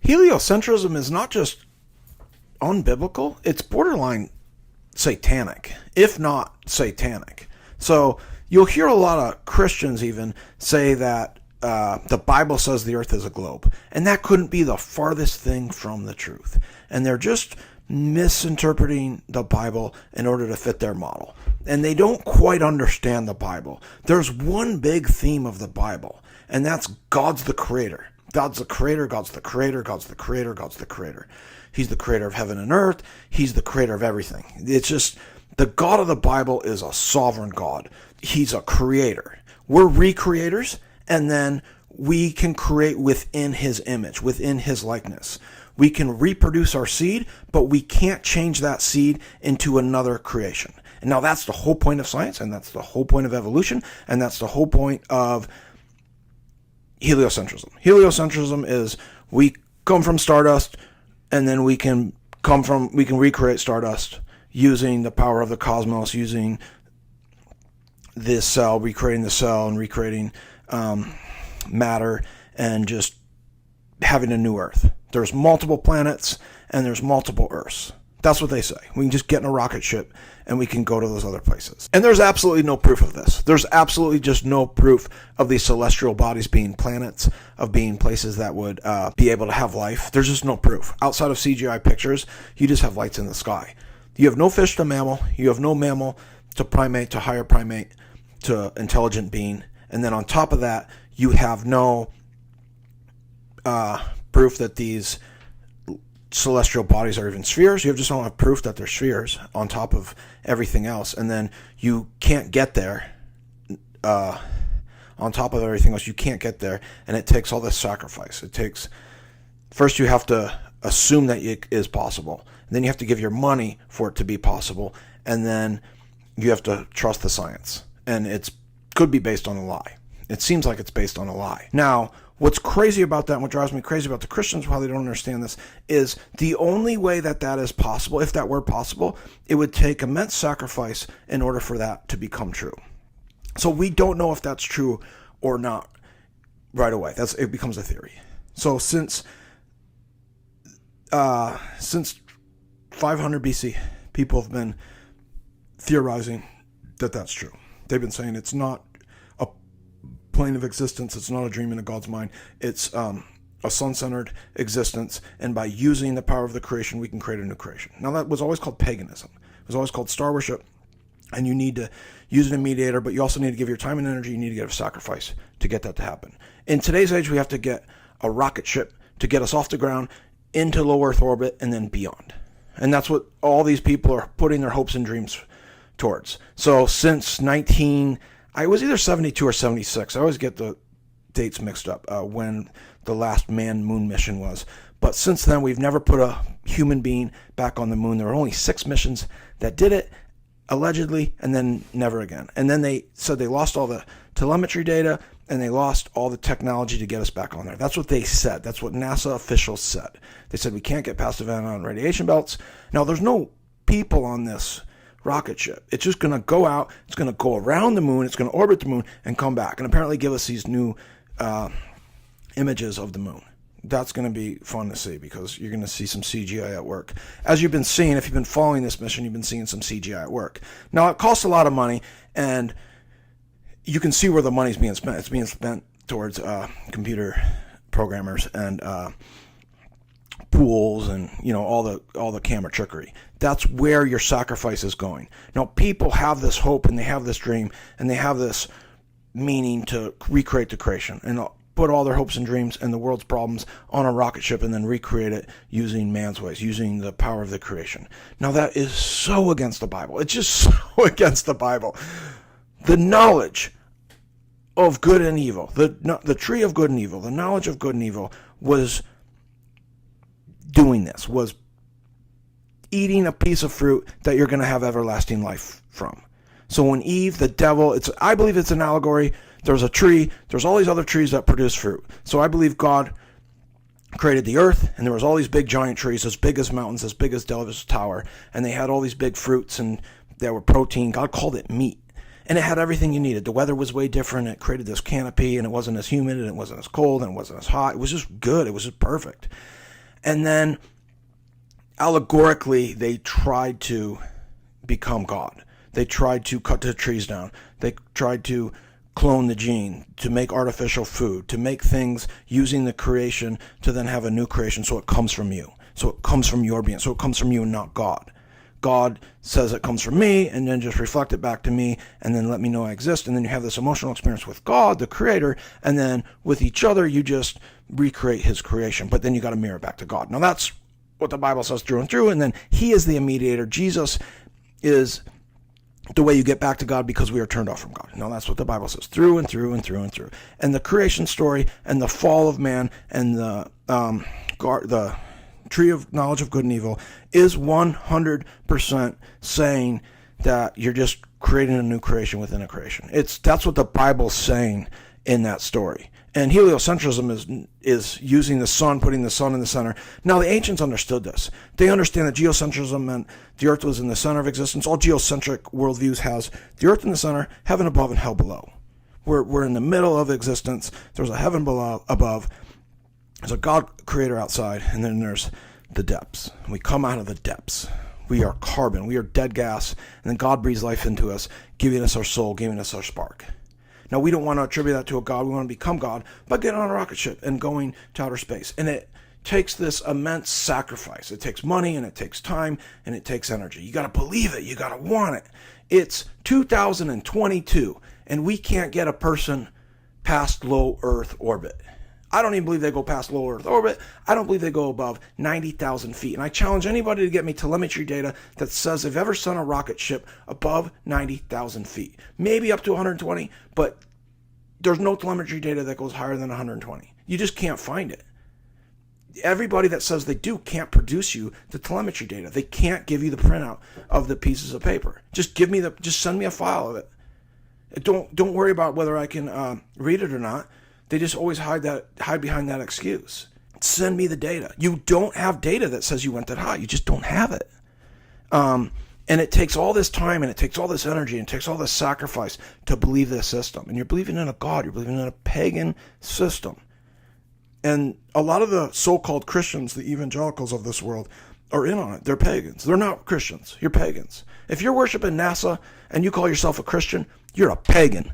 Heliocentrism is not just unbiblical, it's borderline satanic, if not satanic. So you'll hear a lot of Christians even say that the Bible says the earth is a globe, and that couldn't be the farthest thing from the truth. And they're just misinterpreting the Bible in order to fit their model. And they don't quite understand the Bible. There's one big theme of the Bible, and that's God's the creator. God's the creator, God's the creator, God's the creator, God's the creator. He's the creator of heaven and earth. He's the creator of everything. It's just, the God of the Bible is a sovereign God. He's a creator. We're recreators, and then we can create within his image, within his likeness. We can reproduce our seed, but we can't change that seed into another creation. And now that's the whole point of science, and that's the whole point of evolution, and that's the whole point of heliocentrism. Heliocentrism is we come from stardust, and then we can recreate stardust using the power of the cosmos, using this cell, recreating the cell and recreating matter, and just having a new Earth. There's multiple planets and there's multiple Earths. That's what they say. We can just get in a rocket ship and we can go to those other places. And there's absolutely no proof of this. There's absolutely just no proof of these celestial bodies being planets, of being places that would be able to have life. There's just no proof. Outside of CGI pictures, you just have lights in the sky. You have no fish to mammal. You have no mammal to primate, to higher primate, to intelligent being. And then on top of that, you have no proof that these celestial bodies are even spheres. You just don't have proof that they're spheres on top of everything else. And then you can't get there on top of everything else. You can't get there. And it takes all this sacrifice. It takes, first you have to assume that it is possible. And then you have to give your money for it to be possible. And then you have to trust the science. And it could be based on a lie. It seems like it's based on a lie. Now, what's crazy about that, and what drives me crazy about the Christians, why they don't understand this, is the only way that that is possible, if that were possible, it would take immense sacrifice in order for that to become true. So we don't know if that's true or not right away. It becomes a theory. So since 500 BC, people have been theorizing that that's true. They've been saying it's not a plane of existence, it's not a dream in a God's mind, it's a sun-centered existence, and by using the power of the creation, we can create a new creation. Now, that was always called paganism. It was always called star worship, and you need to use a mediator, but you also need to give your time and energy, you need to give a sacrifice to get that to happen. In today's age, we have to get a rocket ship to get us off the ground, into low Earth orbit, and then beyond. And that's what all these people are putting their hopes and dreams towards. So since I was either 72 or 76. I always get the dates mixed up when the last manned moon mission was. But since then, we've never put a human being back on the moon. There were only 6 missions that did it, allegedly, and then never again. And then they said they lost all the telemetry data and they lost all the technology to get us back on there. That's what they said. That's what NASA officials said. They said we can't get past the Van Allen radiation belts. Now, there's no people on this rocket ship. It's just going to go out, it's going to go around the moon, it's going to orbit the moon and come back and apparently give us these new images of the moon. That's going to be fun to see because you're going to see some CGI at work. As you've been seeing, if you've been following this mission, you've been seeing some CGI at work. Now, it costs a lot of money, and you can see where the money's being spent. It's being spent towards computer programmers and pools and all the camera trickery. That's where your sacrifice is going. Now, people have this hope and they have this dream and they have this meaning to recreate the creation and put all their hopes and dreams and the world's problems on a rocket ship and then recreate it using man's ways, using the power of the creation. Now, that is so against the Bible. It's just so against the Bible. The knowledge of good and evil, the tree of good and evil, the knowledge of good and evil was doing this, was eating a piece of fruit that you're going to have everlasting life from. So when Eve, the devil, I believe it's an allegory. There's a tree. There's all these other trees that produce fruit. So I believe God created the earth, and there was all these big giant trees, as big as mountains, as big as David's tower, and they had all these big fruits, and they were protein. God called it meat, and it had everything you needed. The weather was way different. It created this canopy, and it wasn't as humid, and it wasn't as cold, and it wasn't as hot. It was just good. It was just perfect. And then allegorically, they tried to become God. They tried to cut the trees down. They tried to clone the gene, to make artificial food, to make things using the creation to then have a new creation so it comes from you. So it comes from your being. So it comes from you and not God. God says it comes from me, and then just reflect it back to me, and then let me know I exist. And then you have this emotional experience with God, the creator, and then with each other, you just recreate his creation. But then you got to mirror back to God. Now that's what the Bible says through and through. And then he is the mediator. Jesus is the way you get back to God because we are turned off from God. Now that's what the Bible says through and through and through and through. And the creation story and the fall of man and the tree of knowledge of good and evil is 100% saying that you're just creating a new creation within a creation. That's what the Bible's saying in that story. And heliocentrism is using the sun, putting the sun in the center. Now, the ancients understood this. They understand that geocentrism meant the earth was in the center of existence. All geocentric worldviews has the earth in the center, heaven above, and hell below. We're in the middle of existence. There's a heaven below, above. There's a God creator outside, and then there's the depths. We come out of the depths. We are carbon. We are dead gas. And then God breathes life into us, giving us our soul, giving us our spark. Now, we don't want to attribute that to a God. We want to become God by getting on a rocket ship and going to outer space. And it takes this immense sacrifice. It takes money, and it takes time, and it takes energy. You got to believe it. You got to want it. It's 2022, and we can't get a person past low Earth orbit. I don't even believe they go past low Earth orbit. I don't believe they go above 90,000 feet. And I challenge anybody to get me telemetry data that says they've ever sent a rocket ship above 90,000 feet. Maybe up to 120, but there's no telemetry data that goes higher than 120. You just can't find it. Everybody that says they do can't produce you the telemetry data. They can't give you the printout of the pieces of paper. Just send me a file of it. Don't worry about whether I can read it or not. They just always hide behind that excuse. Send me the data. You don't have data that says you went that high. You just don't have it. And it takes all this time, and it takes all this energy, and it takes all this sacrifice to believe this system. And you're believing in a God. You're believing in a pagan system. And a lot of the so-called Christians, the evangelicals of this world, are in on it. They're pagans. They're not Christians. You're pagans. If you're worshiping NASA and you call yourself a Christian, you're a pagan.